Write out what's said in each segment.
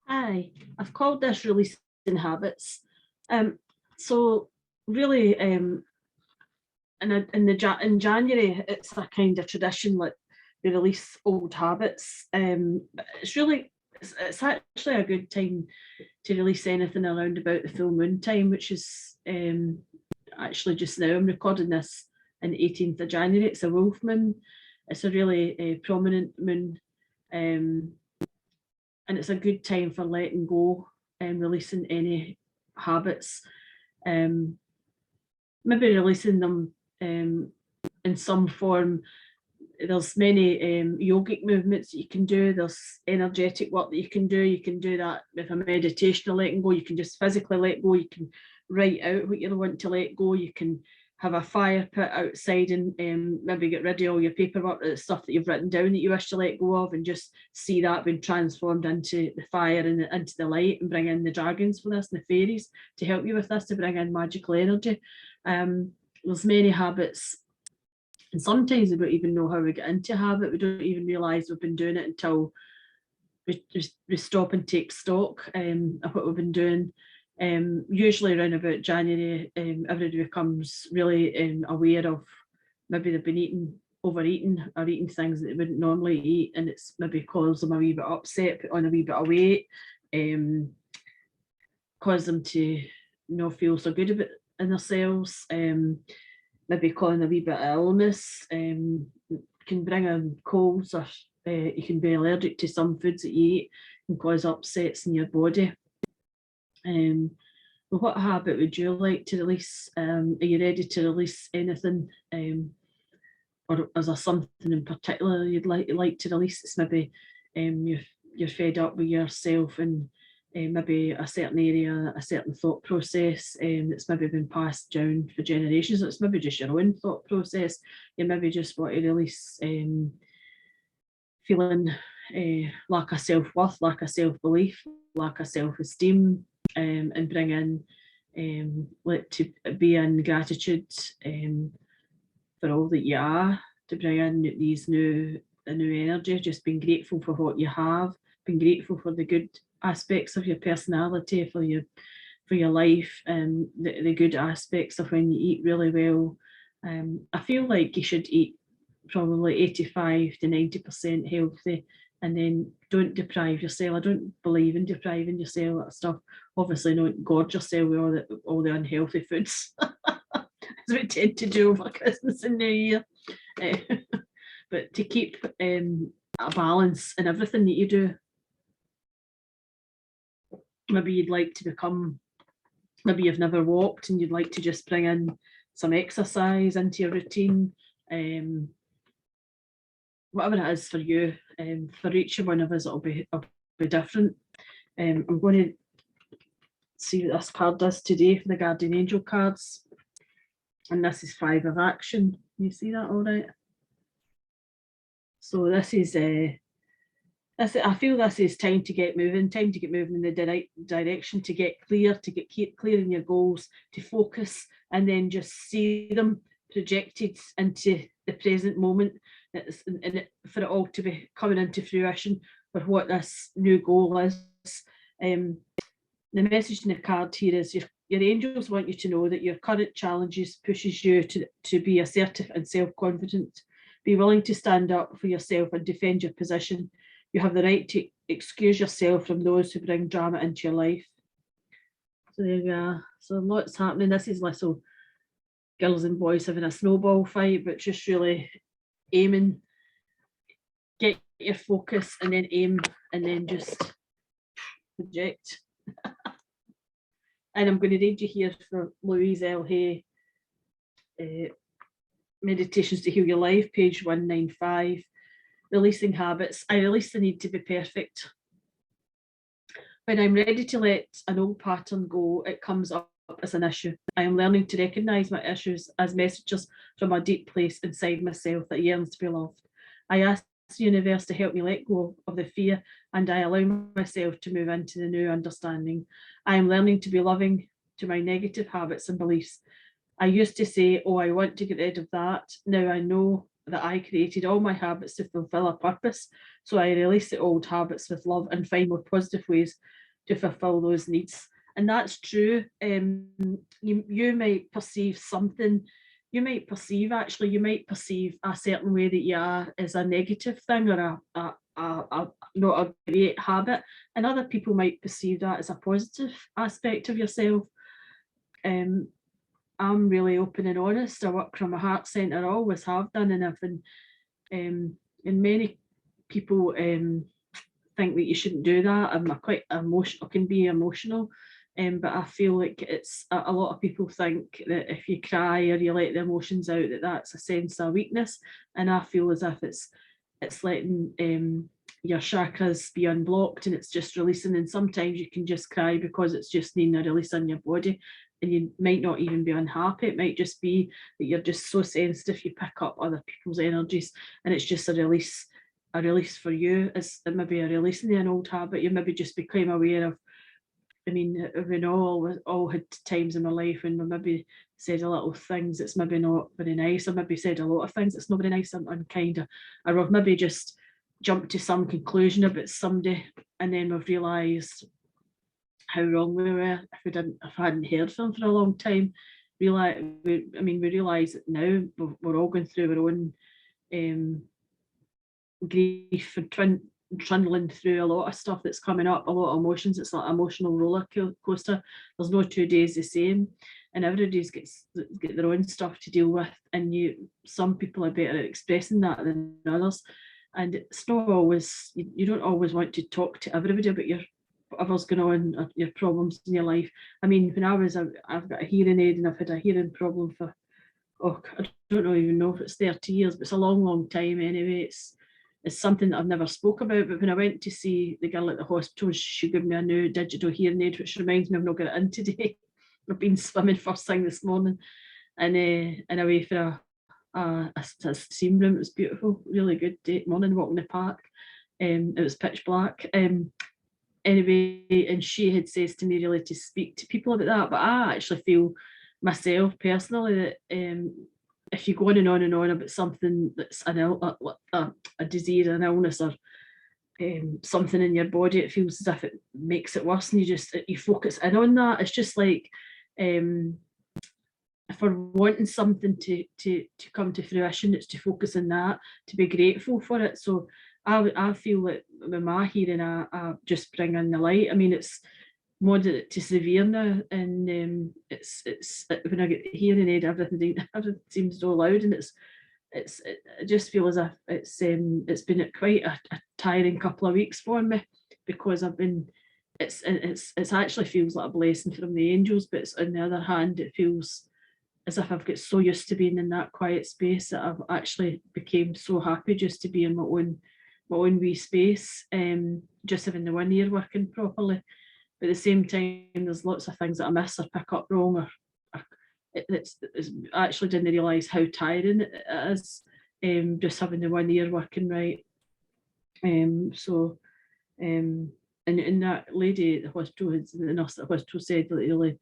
Hi, I've called this releasing habits. So really, in January, it's a kind of tradition like we release old habits. It's actually a good time to release anything around about the full moon time, which is actually just now. I'm recording this on the 18th of January. It's a wolf moon. It's a really prominent moon. Um, and it's a good time for letting go and releasing any habits. Um, Maybe releasing them in some form. There's many yogic movements that you can do. There's energetic work that you can do. You can do that with a meditation of letting go. You can just physically let go. You can write out what you want to let go. You can have a fire pit outside and maybe get rid of all your paperwork, the stuff that you've written down that you wish to let go of, and just see that being transformed into the fire and into the light, and bring in the dragons for this and the fairies to help you with this, to bring in magical energy. There's many habits, and sometimes we don't even know how we get into habit. We don't even realise we've been doing it until we stop and take stock of what we've been doing. Usually around about January, everybody becomes really aware of maybe they've been overeating or eating things that they wouldn't normally eat, and it's maybe caused them a wee bit upset, put on a wee bit of weight, cause them to not feel so good about in themselves, maybe causing a wee bit of illness, can bring in colds, or you can be allergic to some foods that you eat and cause upsets in your body. Well, what habit would you like to release? Are you ready to release anything? Or is there something in particular you'd like to release? It's maybe you're fed up with yourself, and maybe a certain area, a certain thought process that's maybe been passed down for generations. It's maybe just your own thought process. You maybe just want to release feeling lack of self-worth, lack of self-belief, lack of self-esteem, and bring in like to be in gratitude for all that you are, to bring in these new energy, just being grateful for what you have, being grateful for the good aspects of your personality, for your life, and the good aspects of when you eat really well. I feel like you should eat probably 85 to 90% healthy, and then don't deprive yourself. I don't believe in depriving yourself of stuff. Obviously, don't gorge yourself with all the unhealthy foods, as we tend to do over Christmas and New Year. But to keep a balance in everything that you do. Maybe you'd like to become, maybe you've never walked and you'd like to just bring in some exercise into your routine. Whatever it is for you, for each one of us, it'll be different. I'm going to see what this card does today for the Guardian Angel cards, and this is 5 of action. Can you see that all right? So this is I feel this is time to get moving in the direction, to get clear, to get clear in your goals, to focus, and then just see them projected into the present moment, and for it all to be coming into fruition for what this new goal is. The message in the card here is your angels want you to know that your current challenges pushes you to be assertive and self-confident. Be willing to stand up for yourself and defend your position. You have the right to excuse yourself from those who bring drama into your life. So there you go. So lots happening. This is little girls and boys having a snowball fight, but just really aiming, get your focus, and then aim, and then just project. And I'm going to read you here for Louise L. Hay, Meditations to Heal Your Life, page 195. Releasing habits. I release the need to be perfect. When I'm ready to let an old pattern go, it comes up as an issue. I am learning to recognise my issues as messages from a deep place inside myself that yearns to be loved. I ask the universe to help me let go of the fear, and I allow myself to move into the new understanding. I am learning to be loving to my negative habits and beliefs. I used to say, oh, I want to get rid of that. Now I know that I created all my habits to fulfill a purpose. So I release the old habits with love and find more positive ways to fulfill those needs. And that's true. You might perceive something, you might perceive a certain way that you are as a negative thing or a not a great habit, and other people might perceive that as a positive aspect of yourself. I'm really open and honest. I work from a heart centre, I always have done, and I've been, and many people think that you shouldn't do that. I'm quite emotional, I can be emotional, but I feel like it's a lot of people think that if you cry or you let the emotions out, that that's a sense of weakness, and I feel as if it's letting your chakras be unblocked and it's just releasing. And sometimes you can just cry because it's just needing a release in your body, and you might not even be unhappy. It might just be that you're just so sensitive, you pick up other people's energies, and it's just a release for you. It's maybe a releasing an old habit. You maybe just became aware of, I mean, we know all had times in my life when we maybe said a little things that's maybe not very nice, or maybe said a lot of things that's not very nice and unkind, or we've maybe just jumped to some conclusion about somebody, and then we've realised how wrong we were if I hadn't heard from them for a long time. We realise that now we're all going through our own grief and trundling through a lot of stuff that's coming up, a lot of emotions. It's like an emotional roller coaster. There's no 2 days the same, and everybody's get their own stuff to deal with, and some people are better at expressing that than others, and it's not always, you don't always want to talk to everybody about whatever's going on, or your problems in your life. I mean, when I've got a hearing aid, and I've had a hearing problem for, I don't even know if it's 30 years, but it's a long time anyway. It's something that I've never spoke about, but when I went to see the girl at the hospital, she gave me a new digital hearing aid, which reminds me I've not got it in today. I've been swimming first thing this morning, and away for a steam room. It was beautiful, really good day, morning walk in the park. It was pitch black. Anyway, and she had says to me really to speak to people about that, but I actually feel myself personally that if you go on and on about something that's a disease, an illness, or something in your body, it feels as if it makes it worse, and you focus in on that. It's just like, if we're wanting something to come to fruition, it's to focus on that, to be grateful for it. So I feel that with my hearing, I just bring in the light. I mean, it's moderate to severe now, and it's when I get the hearing aid, everything seems so loud, and I just feel as if it's been quite a tiring couple of weeks for me, because I've been, it's actually feels like a blessing from the angels, but on the other hand, it feels as if I've got so used to being in that quiet space that I've actually became so happy just to be in my own wee space, just having the one ear working properly. But at the same time, there's lots of things that I miss or pick up wrong, or I actually didn't realise how tiring it is, just having the one ear working right. And that lady at the hospital, the nurse at the hospital, said that really,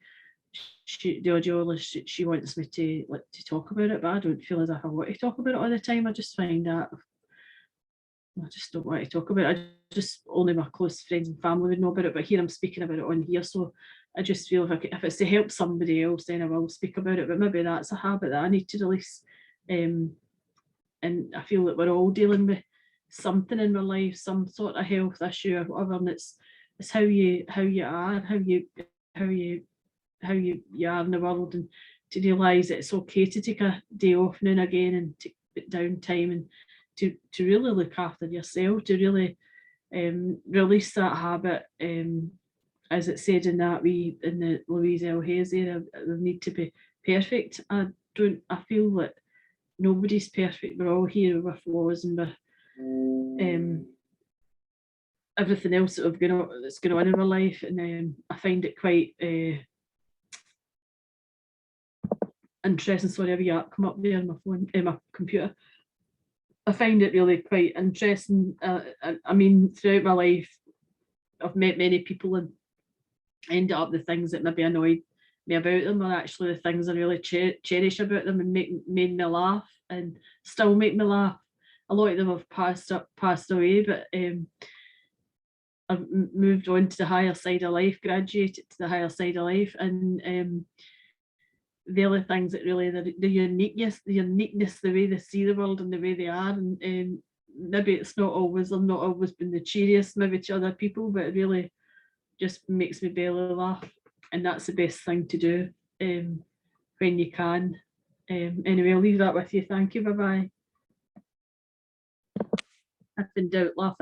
the audiologist, she wants me to talk about it, but I don't feel as if I want to talk about it all the time. I just find that I just don't want to talk about it. Only my close friends and family would know about it, but here I'm speaking about it on here, so I just feel if it's to help somebody else, then I will speak about it. But maybe that's a habit that I need to release, and I feel that we're all dealing with something in our life, some sort of health issue or whatever, and it's how you are, how you are in the world, and to realise that it's okay to take a day off now and again, and take downtime, and to really look after yourself, to really release that habit, as it said in the Louise L. Hayes area, the need to be perfect. I feel that nobody's perfect. We're all here with flaws, and with everything else that's going on in our life, and I find it quite interesting. Sorry, every app come up there on my phone, my computer. I find it really quite interesting. I mean, throughout my life, I've met many people and ended up the things that maybe annoyed me about them are actually the things I really cherish about them and made me laugh and still make me laugh. A lot of them have passed away, but I've moved on to the higher side of life, graduated to the higher side of life, and the other things that really the uniqueness, the way they see the world and the way they are, and maybe it's not always, I've not always been the cheeriest maybe to other people, but it really just makes me belly laugh, and that's the best thing to do when you can. Anyway, I'll leave that with you. Thank you. Bye bye. I've been out laughing.